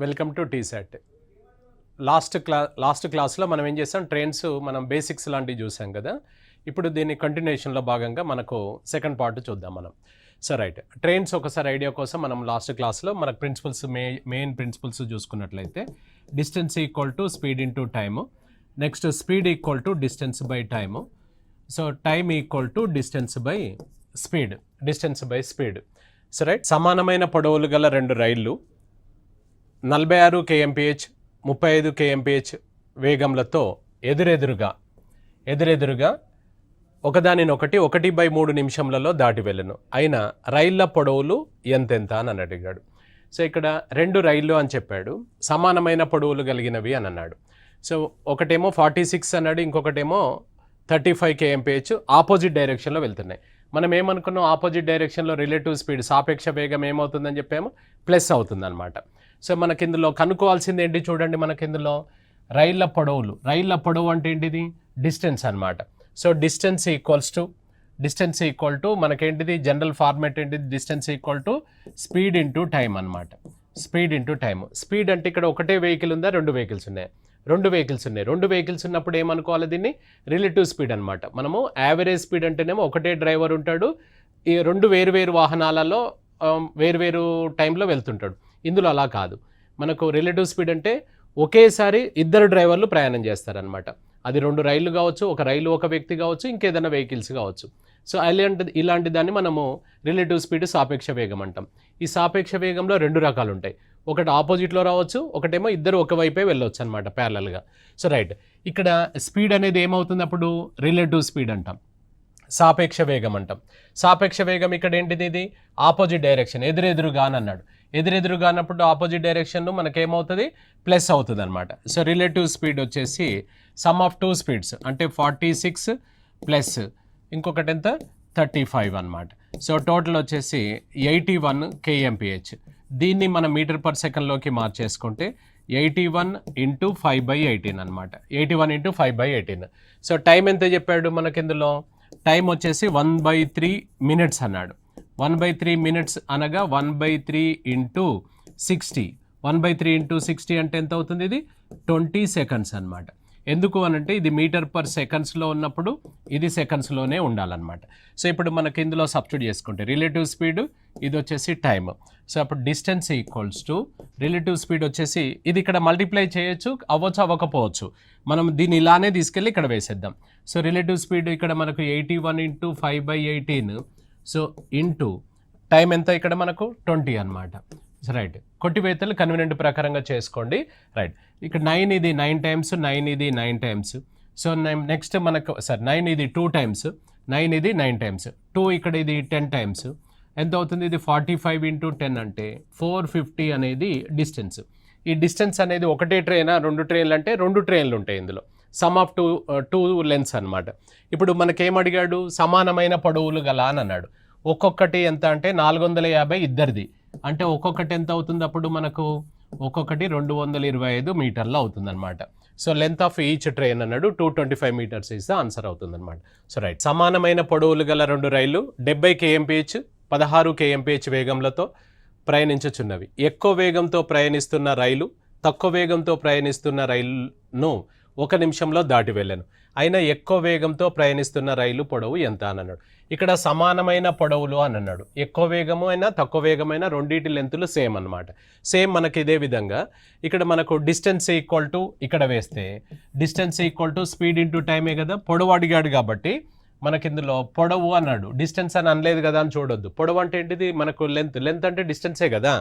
Welcome to T-SAT. Last క్లాస్లో మనం ఏం చేసాం, ట్రైన్స్ మనం బేసిక్స్ లాంటివి చూసాం కదా. ఇప్పుడు దీని కంటిన్యూషన్లో భాగంగా మనకు సెకండ్ పార్ట్ చూద్దాం మనం. సో రైట్, ట్రైన్స్ ఒకసారి ఐడియా కోసం మనం లాస్ట్ క్లాస్లో మనకు ప్రిన్సిపల్స్ మెయిన్ ప్రిన్సిపల్స్ చూసుకున్నట్లయితే, distance equal to speed into time, next speed equal to distance by time, so time equal to distance by speed. So right, సమానమైన పొడవులు గల రెండు రైళ్ళు 46 kmph 35 kmph వేగంలతో ఎదురెదురుగా ఒకదానినొకటి 1/3 నిమిషంలలో దాటి వెళ్ళను. అయినా రైళ్ల పొడవులు ఎంతెంత అని అడిగాడు. సో ఇక్కడ రెండు రైళ్ళు అని చెప్పాడు, సమానమైన పొడవులు కలిగినవి అని అన్నాడు. సో ఒకటేమో 46 అన్నాడు, ఇంకొకటేమో 35 kmph ఆపోజిట్ డైరెక్షన్లో వెళ్తున్నాయి. మనం ఏమనుకున్నాం, ఆపోజిట్ డైరెక్షన్లో రిలేటివ్ స్పీడ్ సాపేక్ష వేగం ఏమవుతుందని చెప్పాము, ప్లస్ అవుతుంది అనమాట. సో మనకి ఇందులో కనుక్కోవాల్సింది ఏంటి చూడండి, మనకి ఇందులో రైళ్ల పొడవు అంటే ఏంటిది, డిస్టెన్స్ అనమాట. సో డిస్టెన్స్ ఈక్వల్ టు మనకేంటిది జనరల్ ఫార్మేట్ ఏంటిది, distance equal to speed into time అనమాట. స్పీడ్ అంటే ఇక్కడ ఒకటే వెహికల్ ఉందా, రెండు వెహికల్స్ ఉన్నాయి. రెండు వెహికల్స్ ఉన్నప్పుడు ఏమనుకోవాలి, దీన్ని రిలేటివ్ స్పీడ్ అనమాట. మనము యావరేజ్ స్పీడ్ అంటేనేమో ఒకటే డ్రైవర్ ఉంటాడు, ఈ రెండు వేరు వాహనాలలో వేరు టైంలో వెళ్తుంటాడు. ఇందులో అలా కాదు, మనకు రిలేటివ్ స్పీడ్ అంటే ఒకేసారి ఇద్దరు డ్రైవర్లు ప్రయాణం చేస్తారనమాట. అది రెండు రైళ్లు కావచ్చు, ఒక రైలు ఒక వ్యక్తి కావచ్చు, ఇంకేదైనా వెహికల్స్ కావచ్చు. సో ఇలాంటి దాన్ని మనము రిలేటివ్ స్పీడ్ సాపేక్ష వేగం అంటాం. ఈ సాపేక్ష వేగంలో రెండు రకాలు ఉంటాయి, ఒకటి ఆపోజిట్లో రావచ్చు, ఒకటేమో ఇద్దరు ఒకవైపే వెళ్ళవచ్చు అనమాట ప్యారలల్గా. సో రైట్, ఇక్కడ స్పీడ్ అనేది ఏమవుతుంది అప్పుడు, రిలేటివ్ స్పీడ్ అంటాం, సాపేక్ష వేగం అంటాం. సాపేక్ష వేగం ఇక్కడ ఏంటిది, ఇది ఆపోజిట్ డైరెక్షన్, ఎదురెదురుగా అని అన్నాడు. ఎదురెదురుగా అన్నప్పుడు ఆపోజిట్ డైరెక్షన్ మనకేమవుతుంది, ప్లస్ అవుతుంది అనమాట. సో రిలేటివ్ స్పీడ్ వచ్చేసి సమ్ ఆఫ్ టూ స్పీడ్స్ అంటే 46 ప్లస్ ఇంకొకటి ఎంత 35 అనమాట. సో టోటల్ వచ్చేసి 81 kmph. దీన్ని మనం మీటర్ పర్ సెకండ్లోకి మార్చేసుకుంటే 81 × 5/18 అనమాట. 81 × 5/18. సో టైం ఎంత చెప్పాడు మనకి ఇందులో, టైం వచ్చేసి 1/3 మినిట్స్ అన్నాడు. 1/3 మినిట్స్ అనగా 1/3 × 60. 1/3 × 60 అంటే ఎంత అవుతుంది, ఇది 20 సెకండ్స్ అనమాట. ఎందుకు అనంటే ఇది మీటర్ పర్ సెకండ్స్లో ఉన్నప్పుడు ఇది సెకండ్స్లోనే ఉండాలన్నమాట. సో ఇప్పుడు మనకి ఇందులో సబ్స్టిట్యూట్ చేసుకుంటే రిలేటివ్ స్పీడ్ ఇది వచ్చేసి టైమ్. సో అప్పుడు distance equals to relative speed వచ్చేసి ఇది ఇక్కడ మల్టిప్లై చేయొచ్చు, అవ్వకపోవచ్చు. మనం దీన్ని ఇలానే తీసుకెళ్ళి ఇక్కడ వేసేద్దాం. సో రిలేటివ్ స్పీడ్ ఇక్కడ మనకు 81 × 5/18. సో ఇంటూ టైం ఎంత ఇక్కడ మనకు 20 అనమాట. రైట్, కొట్టివేతలు కన్వీనియంట్ ప్రకారంగా చేసుకోండి. రైట్, ఇక్కడ 9 ఇది 9 టైమ్స్, 9 ఇది 9 టైమ్స్. సో నెక్స్ట్ మనకు 9 ఇది 2 టైమ్స్, 9 ఇది 9 టైమ్స్, 2 ఇక్కడ ఇది 10 టైమ్స్. ఎంత అవుతుంది, ఇది 45 × 10 అంటే 450 అనేది డిస్టెన్స్. ఈ డిస్టెన్స్ అనేది ఒకటే ట్రైనా, రెండు ట్రైన్లు అంటే రెండు ట్రైన్లు ఉంటాయి ఇందులో, సమ్ ఆఫ్ టూ లెన్స్ అనమాట. ఇప్పుడు మనకేమడిగాడు, సమానమైన పొడవులు గల అని అన్నాడు. ఒక్కొక్కటి ఎంత అంటే 450 ఇద్దరిది, అంటే ఒక్కొక్కటి ఎంత అవుతుంది అప్పుడు మనకు, ఒక్కొక్కటి 225 మీటర్లు అవుతుంది అనమాట. So length of each train అన్నాడు 225 మీటర్స్ ఇస్ ద ఆన్సర్ అవుతుంది అనమాట. సో రైట్, సమానమైన పొడవులు గల రెండు రైళ్లు 70 kmph 16 kmph వేగంలతో ప్రయాణించుచున్నవి. ఎక్కువ వేగంతో ప్రయాణిస్తున్న రైలు తక్కువ వేగంతో ప్రయాణిస్తున్న రైలును 1 నిమిషంలో దాటి వెళ్ళాను. అయినా ఎక్కువ వేగంతో ప్రయాణిస్తున్న రైలు పొడవు ఎంత అని అన్నాడు. ఇక్కడ సమానమైన పొడవులు అని అన్నాడు. ఎక్కువ వేగము అయినా తక్కువ వేగమైన రెండింటి లెంతులు సేమ్ అనమాట. సేమ్ మనకి ఇదే విధంగా ఇక్కడ మనకు డిస్టెన్స్ ఈక్వల్ టు ఇక్కడ వేస్తే distance equal to speed into టైమే కదా. పొడవు అడిగాడు కాబట్టి మనకి ఇందులో పొడవు అన్నాడు, డిస్టెన్స్ అని అనలేదు కదా అని చూడొద్దు. పొడవు అంటే ఏంటిది మనకు లెంత్ అంటే డిస్టెన్సే కదా.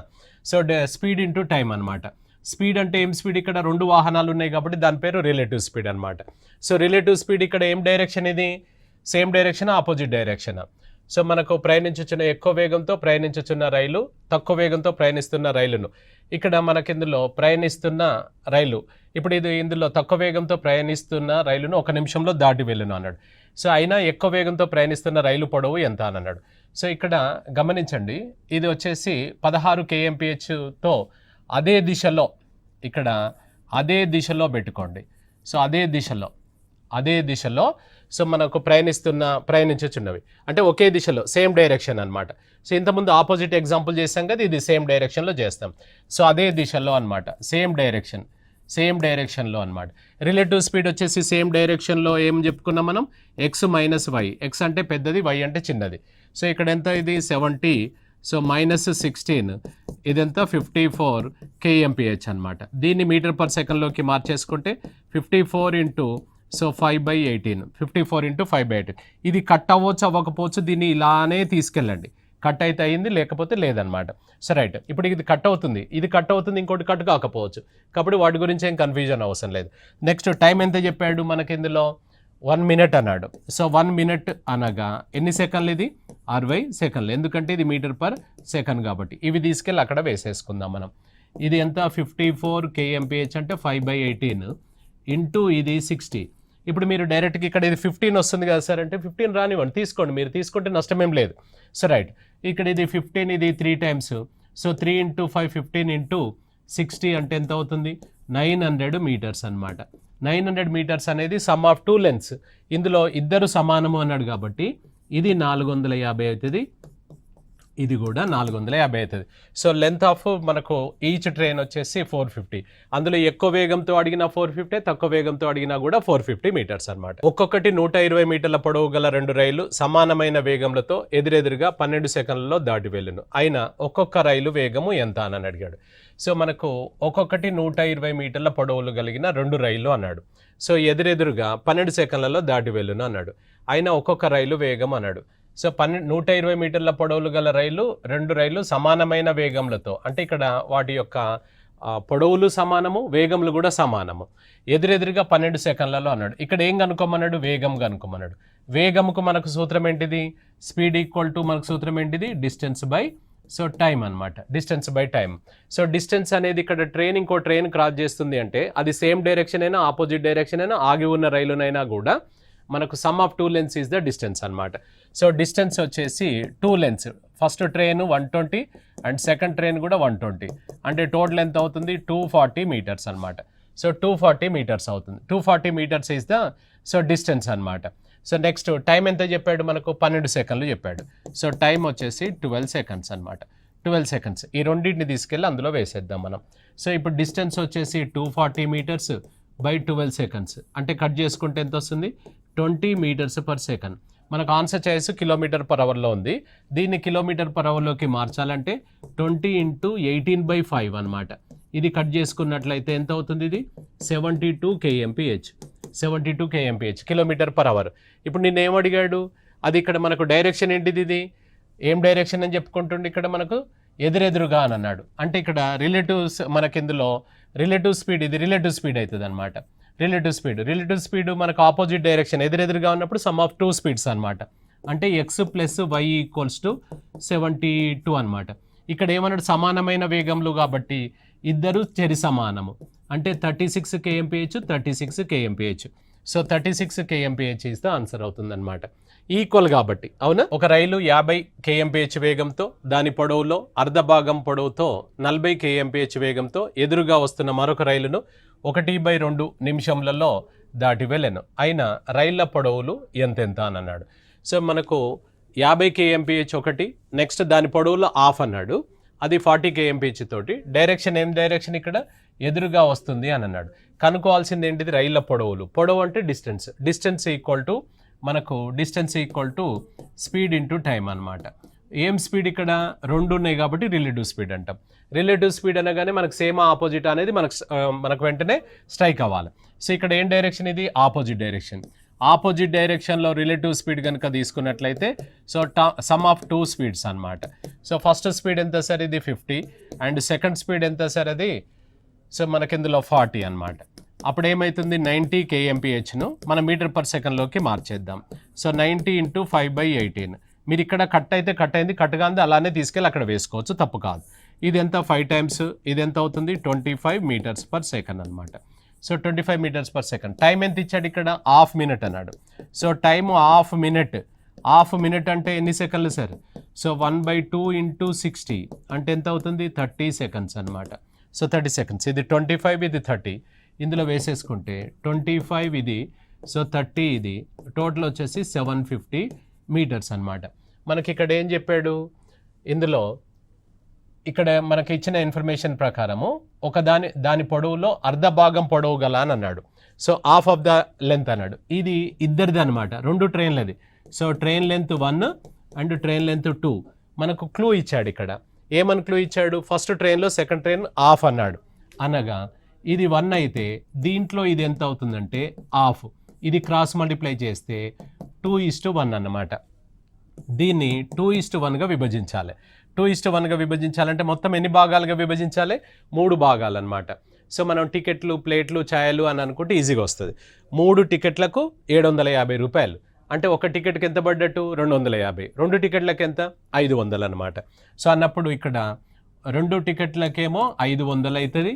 సో స్పీడ్ ఇంటూ టైం అనమాట. స్పీడ్ అంటే ఏం స్పీడ్, ఇక్కడ రెండు వాహనాలు ఉన్నాయి కాబట్టి దాని పేరు రిలేటివ్ స్పీడ్ అనమాట. సో రిలేటివ్ స్పీడ్ ఇక్కడ ఏం డైరెక్షన్, ఇది same direction opposite direction. So మనకు ప్రయాణించుచున్న ఎక్కువ వేగంతో ప్రయాణించుచున్న రైలు తక్కువ వేగంతో ప్రయాణిస్తున్న రైలును, ఇక్కడ మనకి ఇందులో ప్రయాణిస్తున్న రైలు ఇప్పుడు ఇది ఇందులో తక్కువ వేగంతో ప్రయాణిస్తున్న రైలును 1 నిమిషంలో దాటి వెళ్ళను అన్నాడు. సో అయినా ఎక్కువ వేగంతో ప్రయాణిస్తున్న రైలు పొడవు ఎంత అని అన్నాడు. సో ఇక్కడ గమనించండి, ఇది వచ్చేసి 16 kmphతో అదే దిశలో పెట్టుకోండి. సో అదే దిశలో అదే దిశలో సో మనకు ప్రయాణించుచున్నవి అంటే ఒకే దిశలో సేమ్ డైరెక్షన్ అనమాట. సో ఇంతకుముందు ఆపోజిట్ ఎగ్జాంపుల్ చేస్తాం కదా, ఇది సేమ్ డైరెక్షన్లో చేస్తాం. సో అదే దిశలో అనమాట, సేమ్ డైరెక్షన్లో అనమాట. రిలేటివ్ స్పీడ్ వచ్చేసి సేమ్ డైరెక్షన్లో ఏం చెప్పుకున్నాం మనం, ఎక్స్ మైనస్ వై. ఎక్స్ అంటే పెద్దది, వై అంటే చిన్నది. సో ఇక్కడ ఎంత ఇది 70, సో -16, ఇదంతా 54 kmph అనమాట. దీన్ని మీటర్ పర్ సెకండ్లోకి మార్చేసుకుంటే 54 ఇంటూ సో 5/18, 54 ఇంటూ 5/18. ఇది కట్ అవ్వచ్చు అవ్వకపోవచ్చు, దీన్ని ఇలానే తీసుకెళ్ళండి. కట్ అయితే అయింది, లేకపోతే లేదనమాట. సో రైట్, ఇప్పుడు ఇది కట్ అవుతుంది, ఇంకోటి కట్ కాకపోవచ్చు, కాబట్టి వాటి గురించి ఏం కన్ఫ్యూజన్ అవసరం లేదు. నెక్స్ట్ టైం ఎంత చెప్పాడు మనకి ఇందులో, 1 minute అన్నాడు. సో 1 minute అనగా ఎన్ని సెకండ్లు, ఇది 60 సెకండ్లు, ఎందుకంటే ఇది మీటర్ పర్ సెకండ్ కాబట్టి. ఇవి తీసుకెళ్ళి అక్కడ వేసేసుకుందాం మనం. ఇది ఎంత 54 kmph అంటే 5/18 ఇంటూ ఇది 60. ఇప్పుడు మీరు డైరెక్ట్గా ఇక్కడ ఇది 15 వస్తుంది కదా సార్ అంటే 15 రానివ్వండి, తీసుకోండి, మీరు తీసుకుంటే నష్టమేం లేదు. సో రైట్, ఇక్కడ ఇది 15, ఇది 3 times. సో 3 × 5 15 ఇంటూ 60 అంటే ఎంత అవుతుంది, 900 meters అనమాట. 900 meters అనేది సమ్ ఆఫ్ 2 lengths. ఇందులో ఇద్దరు సమానము అన్నాడు కాబట్టి ఇది 450 అవుతుంది, ఇది కూడా 450 అవుతుంది. సో లెంత్ ఆఫ్ మనకు ఈచ్ ట్రైన్ వచ్చేసి 450. అందులో ఎక్కువ వేగంతో అడిగిన 450, తక్కువ వేగంతో అడిగినా కూడా 450 meters అనమాట. ఒక్కొక్కటి 120 మీటర్ల పొడవు గల 2 రైళ్లు సమానమైన వేగంలతో ఎదురెదురుగా 12 సెకండ్లలో దాటి వెళ్ళును. అయినా ఒక్కొక్క రైలు వేగము ఎంత అని అడిగాడు. సో మనకు ఒక్కొక్కటి 120 మీటర్ల పొడవులు కలిగిన 2 రైళ్లు అన్నాడు. సో ఎదురెదురుగా 12 సెకండ్లలో దాటి వెళ్ళును అన్నాడు. అయినా ఒక్కొక్క రైలు వేగం అన్నాడు. సో 120 మీటర్ల పొడవులు గల 2 రైళ్లు సమానమైన వేగంలతో, అంటే ఇక్కడ వాటి యొక్క పొడవులు సమానము, వేగములు కూడా సమానము, ఎదురెదురుగా 12 సెకండ్లలో అన్నాడు. ఇక్కడ ఏం కనుక్కోమన్నాడు, వేగం కనుక్కోమన్నాడు. వేగముకు మనకు సూత్రం ఏంటిది, స్పీడ్ ఈక్వల్ టు మనకు సూత్రం ఏంటిది, డిస్టెన్స్ బై సో టైం అనమాట, distance by time. So distance అనేది ఇక్కడ ఇంకో ట్రైన్ క్రాస్ చేస్తుంది అంటే అది సేమ్ డైరెక్షన్ అయినా ఆపోజిట్ డైరెక్షన్ అయినా ఆగి ఉన్న రైలునైనా కూడా మనకు some of 2 lengths is the distance అనమాట. సో డిస్టెన్స్ వచ్చేసి 2 lengths, first train 120 and second train కూడా 120, అంటే టోటల్ ఎంత అవుతుంది 240 meters అనమాట. సో 240 meters అవుతుంది. 240 meters is the so distance అనమాట. సో నెక్స్ట్ టైం ఎంత చెప్పాడు మనకు, 12 సెకండ్లు చెప్పాడు. సో టైం వచ్చేసి 12 seconds అనమాట. 12 seconds, ఈ రెండింటిని తీసుకెళ్ళి అందులో వేసేద్దాం మనం. సో ఇప్పుడు డిస్టెన్స్ వచ్చేసి 240 meters బై 12 seconds అంటే కట్ చేసుకుంటే ఎంత వస్తుంది, 20 meters per second. మనకు ఆన్సర్ చాయిస్ km/hలో ఉంది. దీన్ని km/hలోకి మార్చాలంటే 20 × 18/5 అనమాట. ఇది కట్ చేసుకున్నట్లయితే ఎంత అవుతుంది, ఇది 72 kmph, 72 kmph, km/h. ఇప్పుడు నిన్న ఏం అడిగాడు, అది ఇక్కడ మనకు డైరెక్షన్ ఏంటిది, ఇది ఏం డైరెక్షన్ అని చెప్పుకుంటుండే, ఇక్కడ మనకు ఎదురెదురుగా అని అన్నాడు. అంటే ఇక్కడ మనకి ఇందులో రిలేటివ్ స్పీడ్, ఇది రిలేటివ్ స్పీడ్ అవుతుంది అనమాట. రిలేటివ్ స్పీడ్ మనకు ఆపోజిట్ డైరెక్షన్ ఎదురెదురుగా ఉన్నప్పుడు సమ్ ఆఫ్ 2 speeds అనమాట. అంటే x + y = 72 అనమాట. ఇక్కడ ఏమన్నాడు, సమానమైన వేగంలు కాబట్టి ఇద్దరు చెరి సమానము, అంటే 36 kmph, 36 kmph. So 36 kmph is the answer అవుతుంది అనమాట. ఈక్వల్ కాబట్టి, అవునా. ఒక రైలు 50 kmph వేగంతో దాని పొడవులో అర్ధ భాగం పొడవుతో 40 kmph వేగంతో ఎదురుగా వస్తున్న మరొక రైలును 1/2 నిమిషంలలో దాటి వెళ్ళాను. అయినా రైళ్ల పొడవులు ఎంతెంత అని అన్నాడు. సో మనకు 50 kmph ఒకటి, నెక్స్ట్ దాని పొడవులో హాఫ్ అన్నాడు, అది 40 kmph తోటి. డైరెక్షన్ ఏం డైరెక్షన్, ఇక్కడ ఎదురుగా వస్తుంది అని అన్నాడు. కనుక్కోవాల్సింది ఏంటిది, రైళ్ల పొడవులు. పొడవు అంటే distance equal to speed into time అనమాట. ఏం స్పీడ్, ఇక్కడ 2 ఉన్నాయి కాబట్టి రిలేటివ్ స్పీడ్ అంటాం. రిలేటివ్ స్పీడ్ అనగానే మనకు సేమ్ ఆపోజిట్ అనేది మనకు వెంటనే స్ట్రైక్ అవ్వాలి. సో ఇక్కడ ఏం డైరెక్షన్, ఇది ఆపోజిట్ డైరెక్షన్లో రిలేటివ్ స్పీడ్ కనుక తీసుకున్నట్లయితే సో సమ్ ఆఫ్ 2 speeds అనమాట. సో ఫస్ట్ స్పీడ్ ఎంత సార్, ఇది 50, అండ్ సెకండ్ స్పీడ్ ఎంత సార్, అది సో మనకి ఇందులో 40 అనమాట. అప్పుడు ఏమవుతుంది, 90 kmph మనం మీటర్ పర్ సెకండ్లోకి మార్చేద్దాం. సో 90 × 5/18. మీరు ఇక్కడ కట్ అయింది, కట్ కాంది అలానే తీసుకెళ్ళి అక్కడ వేసుకోవచ్చు, తప్పు కాదు. ఇది ఎంత 5 times, ఇది ఎంత అవుతుంది 25 meters per second అనమాట. So 25 meters per second. Time ఎంత ఇచ్చాడు, ఇక్కడ ½ minute అన్నాడు. సో టైము ½ minute అంటే ఎన్ని సెకండ్లు సార్, సో 1/2 × 60 అంటే ఎంత అవుతుంది 30 seconds అనమాట. సో 30 seconds, ఇది 25, ఇది 30, ఇందులో వేసేసుకుంటే 25, ఇది సో 30 ఇది టోటల్ వచ్చేసి 750 మీటర్స్ అనమాట. మనకి ఇక్కడ ఏం చెప్పాడు, ఇందులో ఇక్కడ మనకి ఇచ్చిన ఇన్ఫర్మేషన్ ప్రకారము దాని పొడవులో అర్ధ భాగం పొడవు గల అని అన్నాడు. So half of the length అన్నాడు. ఇది ఇద్దరిది అనమాట, 2 ట్రైన్లది. So train length 1 and train length 2. మనకు క్లూ ఇచ్చాడు ఇక్కడ. ఏమని క్లూ ఇచ్చాడు, ఫస్ట్ ట్రైన్లో సెకండ్ ట్రైన్ హాఫ్ అన్నాడు. అనగా ఇది 1 అయితే దీంట్లో ఇది ఎంత అవుతుందంటే హాఫ్. ఇది క్రాస్ మల్టిప్లై చేస్తే 2:1 అన్నమాట. దీన్ని 2:1గా విభజించాలి. 2:1గా విభజించాలంటే మొత్తం ఎన్ని భాగాలుగా విభజించాలి, 3 భాగాలు అనమాట. సో మనం టికెట్లు, ప్లేట్లు, ఛాయలు అని అనుకుంటే ఈజీగా వస్తుంది. 3 టికెట్లకు 750 రూపాయలు. అంటే ఒక టికెట్కి ఎంత పడ్డట్టు 250, 2 టికెట్లకు ఎంత 500 అనమాట. సో అన్నప్పుడు ఇక్కడ 2 టికెట్లకేమో 500 అవుతుంది,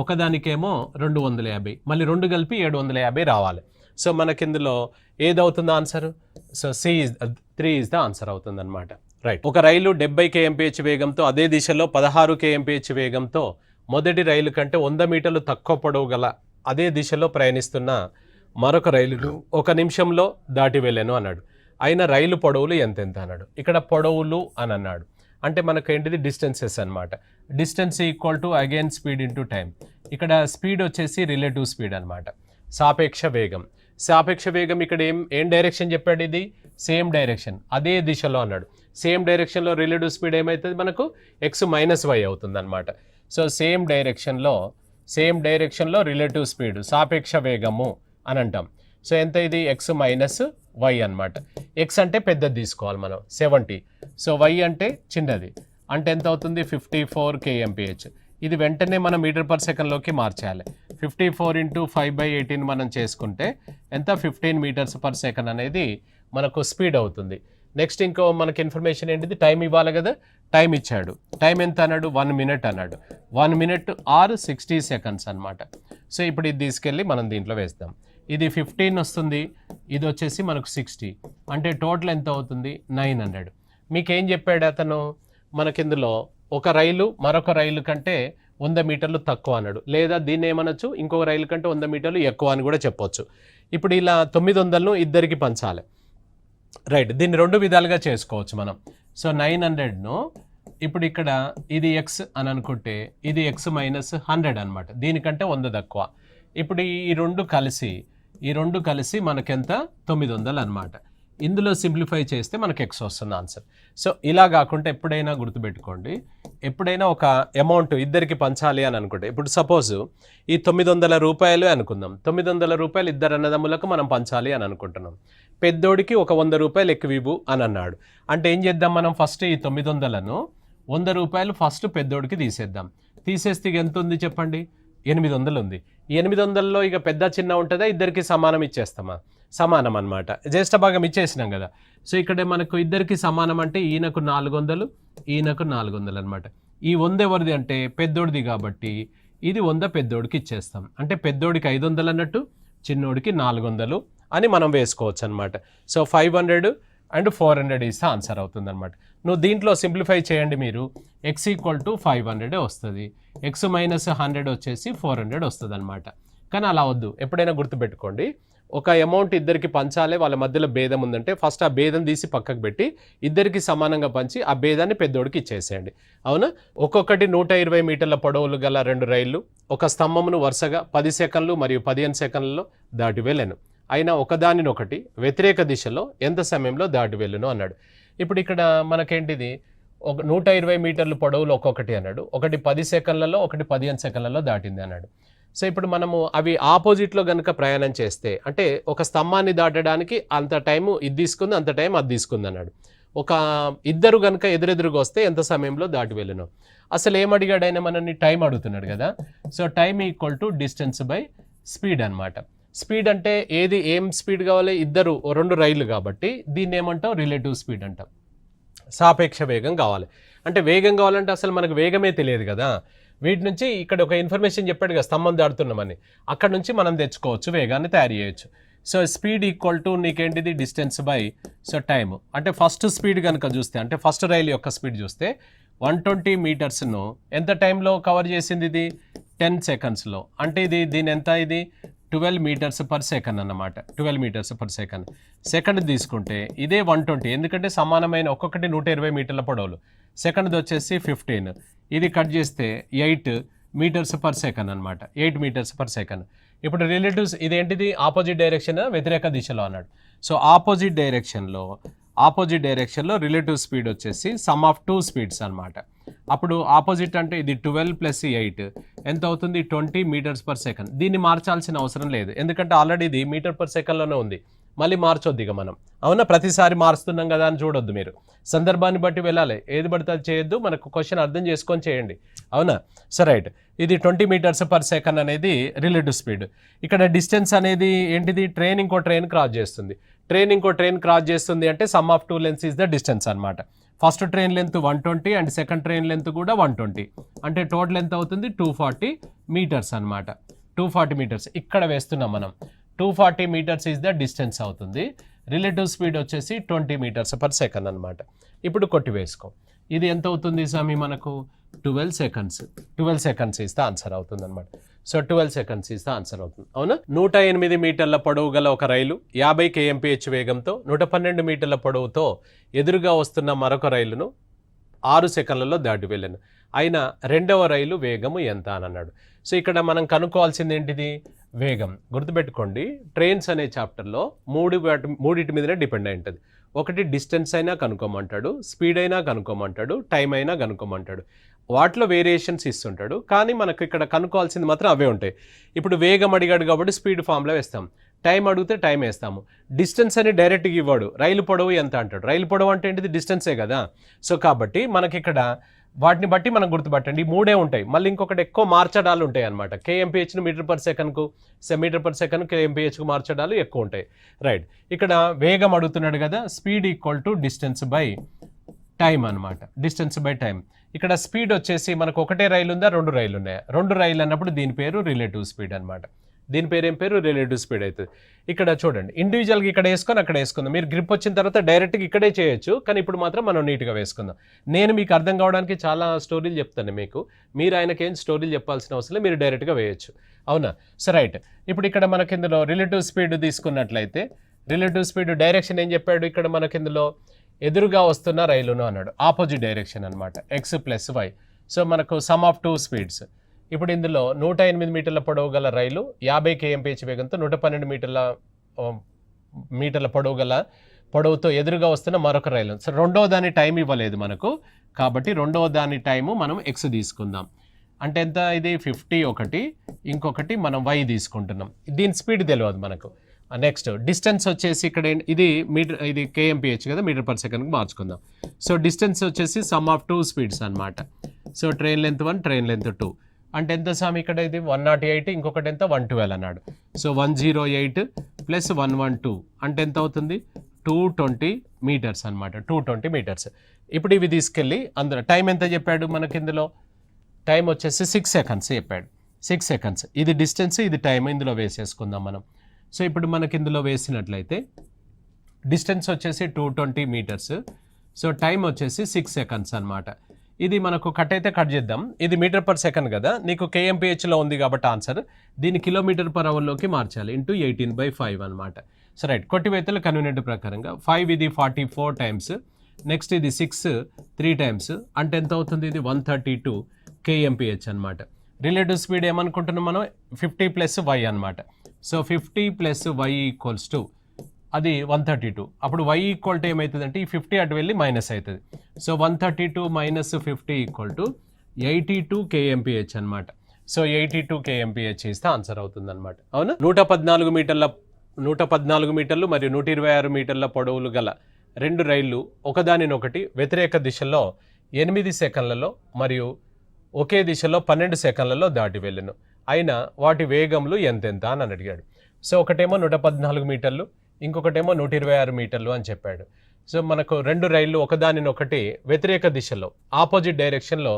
ఒకదానికేమో 250, మళ్ళీ 2 కలిపి 750 రావాలి. సో మనకి ఇందులో ఏదవుతుంది answer, so C3 is the answer అవుతుంది అనమాట. రైట్. ఒక రైలు 70 kmph వేగంతో అదే దిశలో 16 kmph వేగంతో మొదటి రైలు కంటే 100 మీటర్లు తక్కువ పొడవు గల అదే దిశలో ప్రయాణిస్తున్న మరొక రైలును 1 నిమిషంలో దాటి వెళ్ళాను అన్నాడు. అయిన రైలు పొడవులు ఎంతెంత అన్నాడు. ఇక్కడ పొడవులు అని అన్నాడు అంటే మనకు ఏంటిది డిస్టెన్సెస్ అనమాట. Distance equal to again speed into time. ఇక్కడ స్పీడ్ వచ్చేసి రిలేటివ్ స్పీడ్ అనమాట. సాపేక్ష వేగం. సాపేక్ష వేగం ఇక్కడ ఏం డైరెక్షన్ చెప్పాడు, ఇది సేమ్ డైరెక్షన్, అదే దిశలో అన్నాడు. సేమ్ డైరెక్షన్లో రిలేటివ్ స్పీడ్ ఏమవుతుంది మనకు x-y అవుతుంది అనమాట. సో సేమ్ డైరెక్షన్లో రిలేటివ్ స్పీడ్ సాపేక్ష వేగము అని అంటాం. సో ఎంత ఇది x-y అనమాట. x అంటే పెద్దది తీసుకోవాలి మనం 70, సో y అంటే చిన్నది, అంటే ఎంత అవుతుంది 54 kmph. ఇది వెంటనే మనం మీటర్ పర్ సెకండ్లోకి మార్చాలి. 54 × 5/18 మనం చేసుకుంటే ఎంత 15 మీటర్స్ పర్ సెకండ్ అనేది మనకు స్పీడ్ అవుతుంది. నెక్స్ట్ ఇంకో మనకి ఇన్ఫర్మేషన్ ఏంటిది, టైం ఇవ్వాలి కదా. టైం ఇచ్చాడు. టైం ఎంత అన్నాడు, 1 minute అన్నాడు. 1 minute or 60 seconds అనమాట. సో ఇప్పుడు ఇది తీసుకెళ్ళి మనం దీంట్లో వేస్తాం. ఇది 15 వస్తుంది, ఇది వచ్చేసి మనకు 60, అంటే టోటల్ ఎంత అవుతుంది 900. మీకేం చెప్పాడు అతను, మనకిందులో ఒక రైలు మరొక రైలు కంటే 100 మీటర్లు తక్కువ అన్నాడు, లేదా దీన్ని ఏమనొచ్చు ఇంకొక రైలు కంటే 100 మీటర్లు ఎక్కువ అని కూడా చెప్పొచ్చు. ఇప్పుడు ఇలా 900ను ఇద్దరికి పంచాలి. రైట్, దీన్ని 2 విధాలుగా చేసుకోవచ్చు మనం. సో 900ను ఇప్పుడు ఇక్కడ ఇది x అని అనుకుంటే ఇది x-100 అనమాట, దీనికంటే 100 తక్కువ. ఇప్పుడు ఈ రెండు కలిసి మనకెంత 900 అనమాట. ఇందులో సింప్లిఫై చేస్తే మనకు x వస్తుంది ఆన్సర్. సో ఇలా కాకుండా ఎప్పుడైనా గుర్తుపెట్టుకోండి, ఎప్పుడైనా ఒక అమౌంట్ ఇద్దరికి పంచాలి అని అనుకుంటే, ఇప్పుడు సపోజ్ ఈ 900 రూపాయలు అనుకుందాం. 900 రూపాయలు ఇద్దరు అన్నదమ్ములకు మనం పంచాలి అని అనుకుంటున్నాం. పెద్దోడికి ఒక 100 రూపాయలు ఎక్కువ అని అన్నాడు. అంటే ఏం చేద్దాం మనం, ఫస్ట్ ఈ 900ను 100 రూపాయలు ఫస్ట్ పెద్దోడికి తీసేద్దాం. తీసేస్తే ఎంత ఉంది చెప్పండి, 800 ఉంది. ఈ 800లో ఇక పెద్ద చిన్న ఉంటుందా, ఇద్దరికి సమానం ఇచ్చేస్తామా, సమానం అనమాట. జ్యేష్ఠ భాగం ఇచ్చేసినాం కదా. సో ఇక్కడ మనకు ఇద్దరికి సమానం అంటే ఈయనకు 400, ఈయనకు 400 అనమాట. ఈ 100 ఎవరిది అంటే పెద్దోడిది, కాబట్టి ఇది 100 పెద్దోడికి ఇచ్చేస్తాం. అంటే పెద్దోడికి 500 అన్నట్టు, చిన్నోడికి 400 అని మనం వేసుకోవచ్చు అనమాట. సో 500 అండ్ 400 ఈస్ ఆన్సర్ అవుతుంది అనమాట. నువ్వు దీంట్లో సింప్లిఫై చేయండి మీరు, x = 500 వస్తుంది, x-100 వచ్చేసి 400 వస్తుంది అనమాట. కానీ అలా వద్దు, ఎప్పుడైనా గుర్తుపెట్టుకోండి, ఒక అమౌంట్ ఇద్దరికి పంచాలి, వాళ్ళ మధ్యలో భేదం ఉందంటే ఫస్ట్ ఆ భేదం తీసి పక్కకు పెట్టి ఇద్దరికి సమానంగా పంచి ఆ భేదాన్ని పెద్దోడికి ఇచ్చేసేయండి. అవునా. ఒక్కొక్కటి 120 మీటర్ల పొడవులు గల 2 రైళ్లు ఒక స్తంభమును వరుసగా 10 సెకండ్లు మరియు 15 సెకండ్లలో దాటి వెళ్ళాను. అయినా ఒకదానినొకటి వ్యతిరేక దిశలో ఎంత సమయంలో దాటి వెళ్ళును అన్నాడు. ఇప్పుడు ఇక్కడ మనకేంటిది, 120 మీటర్లు పొడవులు ఒక్కొక్కటి అన్నాడు, ఒకటి 10 సెకండ్లలో, ఒకటి 15 సెకండ్లలో దాటింది అన్నాడు. సో ఇప్పుడు మనము అవి ఆపోజిట్లో కనుక ప్రయాణం చేస్తే, అంటే ఒక స్తంభాన్ని దాటడానికి అంత టైము ఇది తీసుకుంది, అంత టైం అది తీసుకుంది అన్నాడు. ఒక ఇద్దరు కనుక ఎదురెదురుగా వస్తే ఎంత సమయంలో దాటి వెళ్ళను. అసలు ఏం అడిగాడు ఆయన, మనల్ని టైం అడుగుతున్నాడు కదా. So time = distance by speed అనమాట. స్పీడ్ అంటే ఏం స్పీడ్ కావాలి, 2 రైళ్లు కాబట్టి దీన్ని ఏమంటాం, రిలేటివ్ స్పీడ్ అంటాం. సాపేక్ష వేగం కావాలి అంటే, వేగం కావాలంటే అసలు మనకు వేగమే తెలియదు కదా. వీటి నుంచి ఇక్కడ ఒక ఇన్ఫర్మేషన్ చెప్పాడు కదా, స్తంభం దాడుతున్నామని, అక్కడ నుంచి మనం తెచ్చుకోవచ్చు, వేగాన్ని తయారు చేయొచ్చు. సో స్పీడ్ = నీకేంటిది డిస్టెన్స్ బై సో టైము. అంటే ఫస్ట్ స్పీడ్ కనుక చూస్తే, అంటే ఫస్ట్ రైలు యొక్క స్పీడ్ చూస్తే 120 మీటర్స్ను ఎంత టైంలో కవర్ చేసింది, ఇది 10 సెకండ్స్లో. అంటే దీని ఎంత, ఇది 12 మీటర్స్ పర్ సెకండ్ అన్నమాట. 12 మీటర్స్ పర్ సెకండ్. సెకండ్ తీసుకుంటే ఇదే 120, ఎందుకంటే సమానమైన ఒక్కొక్కటి 120 మీటర్ల పొడవులు. సెకండ్ది వచ్చేసి 15, ఇది కట్ చేస్తే 8 మీటర్స్ పర్ సెకండ్ అనమాట. 8 మీటర్స్ పర్ సెకండ్. ఇప్పుడు రిలేటివ్స్ ఇదేంటిది, ఆపోజిట్ డైరెక్షన్, వ్యతిరేక దిశలో అన్నాడు. సో ఆపోజిట్ డైరెక్షన్లో రిలేటివ్ స్పీడ్ వచ్చేసి సమ్ ఆఫ్ 2 స్పీడ్స్ అనమాట. అప్పుడు ఆపోజిట్ అంటే ఇది 12 + 8 ఎంత అవుతుంది, 20 మీటర్స్ పర్ సెకండ్. దీన్ని మార్చాల్సిన అవసరం లేదు, ఎందుకంటే ఆల్రెడీ ఇది మీటర్ పర్ సెకండ్లోనే ఉంది. మళ్ళీ మార్చొద్దు ఇక మనం, అవునా? ప్రతిసారి మారుస్తున్నాం కదా అని చూడొద్దు మీరు, సందర్భాన్ని బట్టి వెళ్ళాలి. ఏది పడితే అది చేయొద్దు, మనకు క్వశ్చన్ అర్థం చేసుకొని చేయండి, అవునా? సో రైట్, ఇది 20 మీటర్స్ పర్ సెకండ్ అనేది రిలేటివ్ స్పీడ్. ఇక్కడ డిస్టెన్స్ అనేది ఏంటిది, ట్రైన్ ఇంకో ట్రైన్ క్రాస్ చేస్తుంది. ట్రైన్ ఇంకో ట్రైన్ క్రాస్ చేస్తుంది అంటే sum of 2 lengths is the distance అనమాట. First train length 120 and second train length కూడా 120, అంటే టోటల్ ఎంత అవుతుంది, 240 మీటర్స్ అనమాట. 240 మీటర్స్ ఇక్కడ వేస్తున్నాం మనం. 240 మీటర్స్ ఈజ్ ద డిస్టెన్స్ అవుతుంది. రిలేటివ్ స్పీడ్ వచ్చేసి 20 మీటర్స్ పర్ సెకండ్ అనమాట. ఇప్పుడు కొట్టి వేసుకో, ఇది ఎంత అవుతుంది స్వామి మనకు, 12 సెకండ్స్. 12 సెకండ్స్ ఇస్తే ఆన్సర్ అవుతుంది అనమాట. సో 12 సెకండ్స్ ఇస్తే ఆన్సర్ అవుతుంది, అవునా? 108 మీటర్ల పొడవు గల ఒక రైలు 50 kmph వేగంతో 112 మీటర్ల పొడవుతో ఎదురుగా వస్తున్న మరొక రైలును 6 సెకండ్లలో దాటి వెళ్ళాను. అయినా రెండవ రైలు వేగము ఎంత అని అన్నాడు. సో ఇక్కడ మనం కనుక్కోవాల్సింది ఏంటిది, వేగం. గుర్తుపెట్టుకోండి, ట్రైన్స్ అనే చాప్టర్లో మూడింటి మీదనే డిపెండ్ అయి ఉంటుంది. ఒకటి డిస్టెన్స్ అయినా కనుక్కోమంటాడు, స్పీడ్ అయినా కనుక్కోమంటాడు, టైం అయినా కనుక్కోమంటాడు. వాటిలో వేరియేషన్స్ ఇస్తుంటాడు, కానీ మనకు ఇక్కడ కనుక్కోవాల్సింది మాత్రం అవే ఉంటాయి. ఇప్పుడు వేగం అడిగాడు కాబట్టి స్పీడ్ ఫామ్లో వేస్తాం, టైం అడిగితే టైం వేస్తాము. డిస్టెన్స్ అని డైరెక్ట్గా ఇవ్వడు, రైలు పొడవు ఎంత అంటాడు. రైలు పొడవు అంటే ఏంటిది, డిస్టెన్సే కదా. సో కాబట్టి మనకి ఇక్కడ వాటిని బట్టి మనం గుర్తుపట్టండి, ఈ మూడే ఉంటాయి. మళ్ళీ ఇంకొకటి ఎక్కువ మార్చడాలు ఉంటాయి అనమాట. kmphను మీటర్ పర్ సెకండ్కు, మీటర్ పర్ సెకండ్ kmphకు మార్చడాలు ఎక్కువ ఉంటాయి. రైట్, ఇక్కడ వేగం అడుగుతున్నాడు కదా, speed equal to distance by time అనమాట. Distance by time. ఇక్కడ స్పీడ్ వచ్చేసి మనకు ఒకటే రైలు ఉందా, 2 రైలు ఉన్నాయా? 2 రైలు అన్నప్పుడు దీని పేరు రిలేటివ్ స్పీడ్ అనమాట. దీని పేరు ఏం పేరు, రిలేటివ్ స్పీడ్ అవుతుంది. ఇక్కడ చూడండి, ఇండివిజువల్గా ఇక్కడ వేసుకొని అక్కడ వేసుకుందాం. మీరు గ్రిప్ వచ్చిన తర్వాత డైరెక్ట్గా ఇక్కడే చేయొచ్చు, కానీ ఇప్పుడు మాత్రం మనం నీట్గా వేసుకుందాం. నేను మీకు అర్థం కావడానికి చాలా స్టోరీలు చెప్తాను మీకు, మీరు ఆయనకేం స్టోరీలు చెప్పాల్సిన అవసరం లేదు, మీరు డైరెక్ట్గా వేయచ్చు, అవునా? సో రైట్, ఇప్పుడు ఇక్కడ మనకి ఇందులో రిలేటివ్ స్పీడ్ తీసుకున్నట్లయితే రిలేటివ్ స్పీడ్ డైరెక్షన్ ఏం చెప్పాడు, ఇక్కడ మనకి ఇందులో ఎదురుగా వస్తున్న రైలును అన్నాడు. ఆపోజిట్ డైరెక్షన్ అనమాట, x + y. సో మనకు సమ్ ఆఫ్ 2 స్పీడ్స్. ఇప్పుడు ఇందులో 108 మీటర్ల పొడవు గల రైలు 50 kmph వేగంతో 112 మీటర్ల పొడవుతో ఎదురుగా వస్తున్న మరొక రైలు. సో రెండవ దాని టైం ఇవ్వలేదు మనకు, కాబట్టి రెండవ దాని టైము మనం x తీసుకుందాం. అంటే ఎంత, ఇది 50 ఒకటి, ఇంకొకటి మనం y తీసుకుంటున్నాం. దీని స్పీడ్ తెలియదు మనకు. నెక్స్ట్ డిస్టెన్స్ వచ్చేసి ఇక్కడ ఇది మీటర్, ఇది kmph కదా, మీటర్ పర్ సెకండ్కి మార్చుకుందాం. సో డిస్టెన్స్ వచ్చేసి సమ్ ఆఫ్ 2 స్పీడ్స్ అనమాట. So train length 1, train length 2, అంటే ఎంత సామి ఇక్కడ, ఇది 108, ఇంకొకటి ఎంత 112 అన్నాడు. సో 108 + 112 అంటే ఎంత అవుతుంది, 220 మీటర్స్ అనమాట. 220 మీటర్స్. ఇప్పుడు ఇవి తీసుకెళ్ళి అందులో టైం ఎంత చెప్పాడు మనకి, ఇందులో టైం వచ్చేసి 6 సెకండ్స్ చెప్పాడు. 6 సెకండ్స్, ఇది డిస్టెన్స్, ఇది టైం, ఇందులో వేసేసుకుందాం మనం. సో ఇప్పుడు మనకి ఇందులో వేసినట్లయితే డిస్టెన్స్ వచ్చేసి 220 మీటర్స్, సో టైం వచ్చేసి 6 సెకండ్స్ అనమాట. ఇది మనకు కట్ అయితే కట్ చేద్దాం. ఇది మీటర్ పర్ సెకండ్ కదా, నీకు kmphలో ఉంది కాబట్టి ఆన్సర్ దీన్ని కిలోమీటర్ పర్ అవర్లోకి మార్చాలి, ఇంటూ 18/5 అనమాట. సో రైట్, కొట్టివేతలు కన్వీనియంట్ ప్రకారంగా 5 ఇది 44 టైమ్స్, నెక్స్ట్ ఇది 6 3 టైమ్స్, అంటే ఎంత అవుతుంది, ఇది 132 kmph అనమాట. రిలేటివ్ స్పీడ్ ఏమనుకుంటున్నాం మనం, 50 + y అనమాట. సో 50 + y = అది 132. అప్పుడు y ఈక్వల్ టు ఏమవుతుందంటే, ఈ 50 అటు వెళ్ళి మైనస్ అవుతుంది. సో 132 - 50 = 82 kmph అనమాట. సో 82 kmph ఇస్తే ఆన్సర్ అవుతుంది అనమాట, అవునా? 114 మీటర్లు మరియు 126 మీటర్ల పొడవులు గల 2 రైళ్లు ఒకదానినొకటి వ్యతిరేక దిశలో 8 సెకండ్లలో మరియు ఒకే దిశలో 12 సెకండ్లలో దాటి వెళ్ళను. అయినా వాటి వేగములు ఎంతెంత అని అడిగాడు. సో ఒకటేమో 114 మీటర్లు, ఇంకొకటేమో 126 మీటర్లు అని చెప్పాడు. సో మనకు 2 రైళ్లు ఒకదానినొకటి వ్యతిరేక దిశలో, ఆపోజిట్ డైరెక్షన్లో